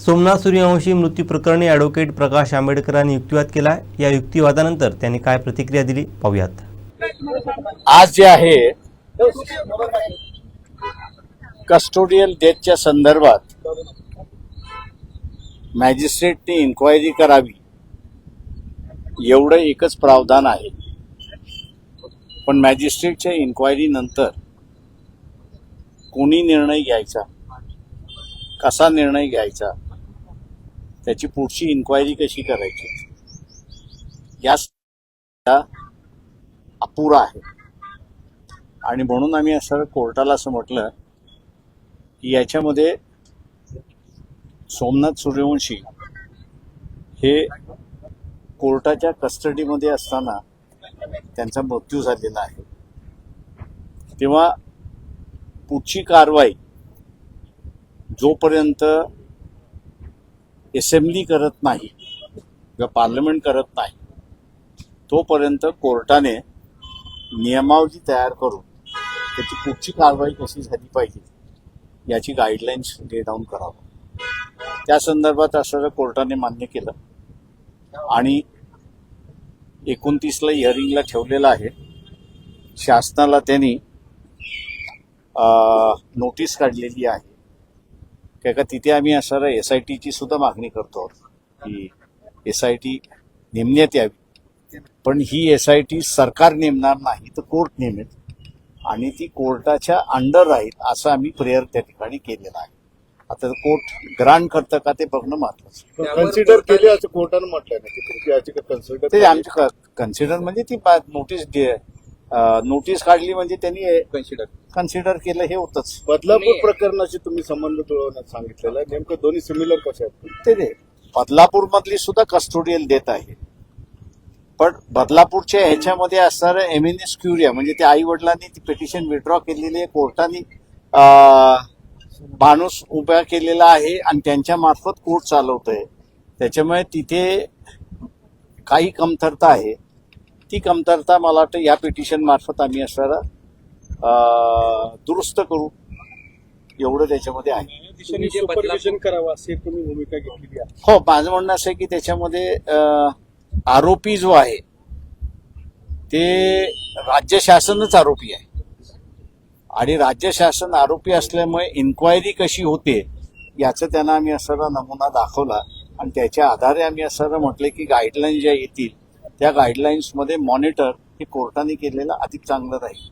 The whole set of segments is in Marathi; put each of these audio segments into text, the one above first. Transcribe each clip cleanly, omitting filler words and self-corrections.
सोमनाथ सूर्यवंशी मृत्यू प्रकरणी ॲडव्होकेट प्रकाश आंबेडकरांनी युक्तिवाद केला. या युक्तिवादानंतर त्यांनी काय प्रतिक्रिया दिली पाहूयात. आज जे आहे कस्टोडियल डेथच्या संदर्भात मॅजिस्ट्रेटने इन्क्वायरी करावी एवढं एकच प्रावधान आहे. पण मॅजिस्ट्रेटच्या इन्क्वायरी नंतर कोणी निर्णय घ्यायचा, कसा निर्णय घ्यायचा, त्याची पुढची इन्क्वायरी कशी करायची, या अपुरा आहे. आणि म्हणून आम्ही असं कोर्टाला असं म्हटलं की याच्यामध्ये सोमनाथ सूर्यवंशी हे कोर्टाच्या कस्टडीमध्ये असताना त्यांचा मृत्यू झालेला आहे. तेव्हा पुढची कारवाई जोपर्यंत असेंब्ली करत नाही किंवा पार्लमेंट करत नाही तोपर्यंत कोर्टाने नियमावली तयार करून त्याची पुढची कारवाई कशी झाली पाहिजे याची गाईडलाईन्स ले डाऊन करावं. त्या संदर्भात असं कोर्टाने मान्य केलं आणि 29ला हिअरिंगला ठेवलेलं आहे. शासनाला त्यांनी नोटीस काढलेली आहे का तिथे आम्ही असं SITची सुद्धा मागणी करतो की SIT नेमण्यात यावी. पण ही SIT सरकार नेमणार नाही तर कोर्ट नेमेल आणि ती कोर्टाच्या अंडर राहील असं आम्ही प्रेयर त्या ठिकाणी केलेलं आहे. आता कोर्ट ग्रांट करतं का ते बघणं महत्वाचं. कन्सिडर केले असं कोर्टानं म्हटलंय ना की याची कन्सिडर ते आमचे कन्सिडर म्हणजे ती नोटीस काढली म्हणजे त्यांनी कन्सिडर केलं हे होतच. बदलापूर प्रकरणाशी तुम्ही संबंध जुळवण्यात सांगितलेलं आहे. नेमकं दोन्ही सिमिलर कसे आहेत ते बदलापूर मधली सुद्धा कस्टोडियल डेथ आहे. पण बदलापूरच्या ह्याच्यामध्ये असणारं एमिनेस क्युरिया म्हणजे त्या आई वडिलांनी ती पिटिशन विड्रॉ केलेली आहे. कोर्टाने माणूस उभा केलेला आहे आणि त्यांच्या मार्फत कोर्ट चालवतोय. त्याच्यामुळे तिथे काही कमतरता आहे. ती कमतरता मला वाटतं या पिटिशन मार्फत आम्ही असणारा दुरुस्त करू एवढं त्याच्यामध्ये आहे. सुपरविजन करावं अशी तुम्ही भूमिका घेतलेली आहे. हो, माझं म्हणणं असं आहे की त्याच्यामध्ये आरोपी जो आहे ते राज्य शासनच आरोपी आहे आणि राज्य शासन आरोपी असल्यामुळे इन्क्वायरी कशी होते याचं त्यांना आम्ही असा नमुना दाखवला आणि त्याच्या आधारे आम्ही असं म्हटलं की गाईडलाईन ज्या येतील त्या गाईडलाईन्समध्ये मॉनिटर हे कोर्टाने केलेलं अधिक चांगलं राहील.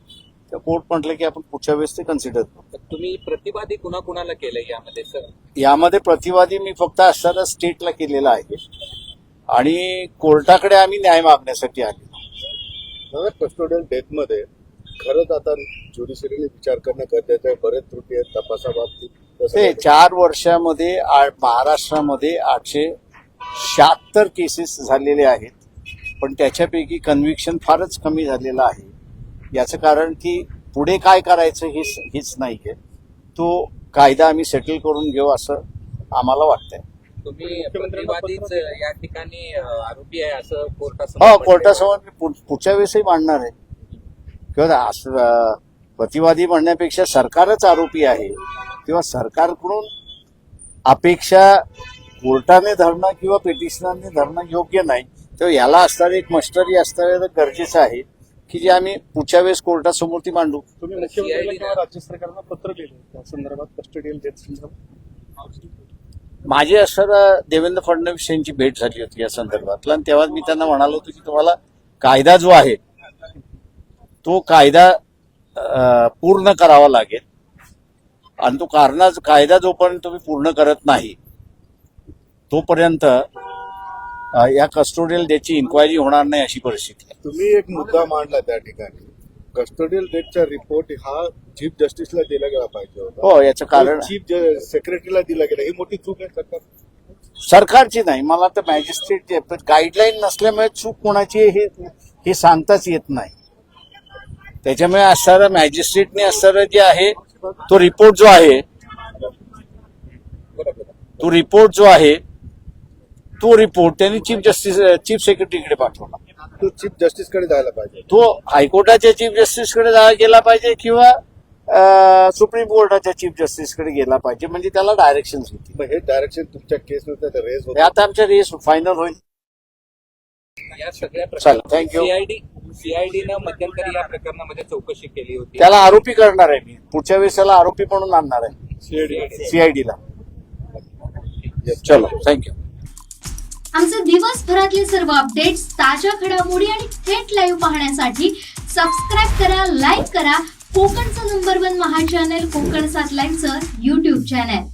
तर कोर्ट म्हटलं की आपण पुढच्या वेळेस ते कन्सिडर करू. तुम्ही प्रतिवादी कुणाकुणाला केलंय यामध्ये सर? यामध्ये प्रतिवादी मी फक्त असणारा स्टेटला केलेला आहे आणि कोर्टाकडे आम्ही न्याय मागण्यासाठी आलेलो. कस्टोडियल डेथ मध्ये खरंच आता ज्युडिशरीने विचार करणं गरजेचं आहे. बरेच त्रुटी आहेत तपासाबाबतीत. ते 4 वर्षामध्ये महाराष्ट्रामध्ये 876 केसेस झालेले आहेत. पण त्याच्यापैकी कन्व्हिक्शन फारच कमी झालेलं आहे. याचं कारण की पुढे काय करायचं हेच नाही आहे. तो कायदा आम्ही सेटल करून घेऊ असं आम्हाला वाटतंय. तुम्ही प्रतिवादीच या ठिकाणी आरोपी आहे असं हो, कोर्टासमोर मी पुढच्या वेळेसही मांडणार आहे. किंवा प्रतिवादी म्हणण्यापेक्षा सरकारच आरोपी आहे किंवा सरकारकडून अपेक्षा कोर्टाने धरणं किंवा पिटिशनरने धरणं योग्य नाही. तेव्हा याला असणारी एक मस्टरी असणं गरजेचं आहे की जे आम्ही पुढच्या वेळेस कोर्टासमोर ती मांडू. तुम्ही मुख्यमंत्र्यांना किंवा राज्य सरकारला पत्र लिहिलं त्या संदर्भात कस्टोडियल डेथ संदर्भात? माझी असं देवेंद्र फडणवीस यांची भेट झाली होती या संदर्भातला आणि तेव्हा मी त्यांना म्हणालो होतो की तुम्हाला कायदा जो आहे तो कायदा पूर्ण करावा लागेल आणि तो कायदा जोपर्यंत तुम्ही पूर्ण करत नाही तोपर्यंत या कस्टोडियल डेथची इन्क्वायरी होणार नाही अशी परिस्थिती आहे. तुम्ही एक मुद्दा मांडला त्या ठिकाणी कस्टोडियल डेथचा रिपोर्ट हा चीफ जस्टिसला दिला गेला पाहिजे होता. हो, याचं कारण चीफ सेक्रेटरीला दिला गेला. ही मोठी चूक आहे सरकारची नाही. मला तर मॅजिस्ट्रेट गाईडलाईन नसल्यामुळे चूक कोणाची हे सांगताच येत नाही. त्याच्यामुळे असणारं मॅजिस्ट्रेटने असणारं जे आहे तो रिपोर्ट जो आहे तो रिपोर्ट त्यांनी चीफ सेक्रेटरीकडे पाठवला. तो चीफ जस्टिसकडे जायला पाहिजे. तो हायकोर्टाच्या चीफ जस्टिसकडे गेला पाहिजे किंवा सुप्रीम कोर्टाच्या चीफ जस्टिसकडे गेला पाहिजे, म्हणजे त्याला डायरेक्शन होती. मग हे डायरेक्शन तुमच्या केसनुसार रेज हे आता आमच्या रेस फायनल होईल. या सगळ्या चला, thank you. सीआयडीनं मध्यंतरी या प्रकरणामध्ये चौकशी केली होती. त्याला आरोपी करणार आहे मी, पुढच्या वेळेस त्याला आरोपी म्हणून आणणार आहे सीआयडीला. चलो, थँक्यू. आमचे दिवसभरातले सर्व अपडेट्स, ताज्या घडामोडी आणि थेट लाईव्ह पाहण्यासाठी सबस्क्राईब करा, लाईक करा कोकणचं नंबर 1 महा चॅनल कोकण 7 लाईव्हचं YouTube चॅनल.